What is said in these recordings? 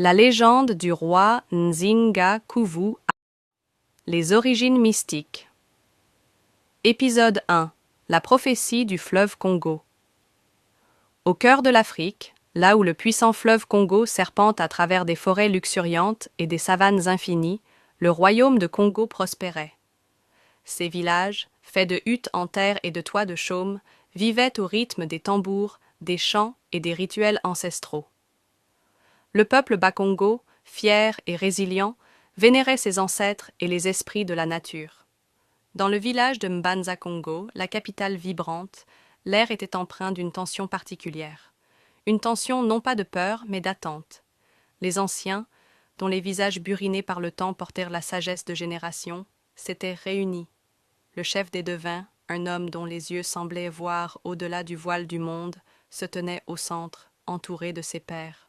La légende du roi Nzinga Kuvu. Les origines mystiques. Épisode 1. La prophétie du fleuve Congo. Au cœur de l'Afrique, là où le puissant fleuve Congo serpente à travers des forêts luxuriantes et des savanes infinies, le royaume de Congo prospérait. Ces villages, faits de huttes en terre et de toits de chaume, vivaient au rythme des tambours, des chants et des rituels ancestraux. Le peuple Bakongo, fier et résilient, vénérait ses ancêtres et les esprits de la nature. Dans le village de Mbanza Congo, la capitale vibrante, l'air était empreint d'une tension particulière. Une tension non pas de peur, mais d'attente. Les anciens, dont les visages burinés par le temps portèrent la sagesse de générations, s'étaient réunis. Le chef des devins, un homme dont les yeux semblaient voir au-delà du voile du monde, se tenait au centre, entouré de ses pairs.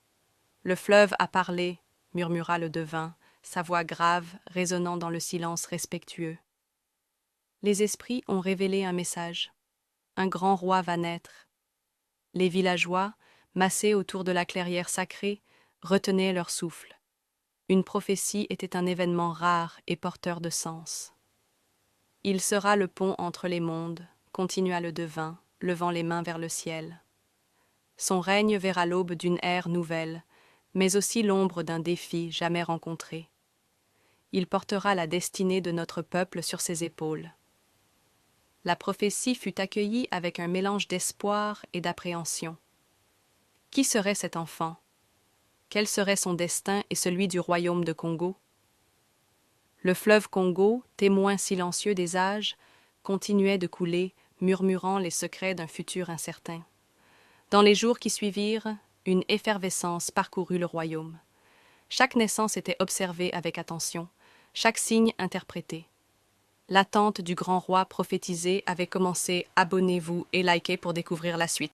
« Le fleuve a parlé », murmura le devin, sa voix grave résonnant dans le silence respectueux. Les esprits ont révélé un message. Un grand roi va naître. Les villageois, massés autour de la clairière sacrée, retenaient leur souffle. Une prophétie était un événement rare et porteur de sens. « Il sera le pont entre les mondes », continua le devin, levant les mains vers le ciel. Son règne verra l'aube d'une ère nouvelle, mais aussi l'ombre d'un défi jamais rencontré. Il portera la destinée de notre peuple sur ses épaules. La prophétie fut accueillie avec un mélange d'espoir et d'appréhension. Qui serait cet enfant? Quel serait son destin et celui du royaume de Congo? Le fleuve Congo, témoin silencieux des âges, continuait de couler, murmurant les secrets d'un futur incertain. Dans les jours qui suivirent, une effervescence parcourut le royaume. Chaque naissance était observée avec attention, chaque signe interprété. L'attente du grand roi prophétisé avait commencé. Abonnez-vous et likez pour découvrir la suite.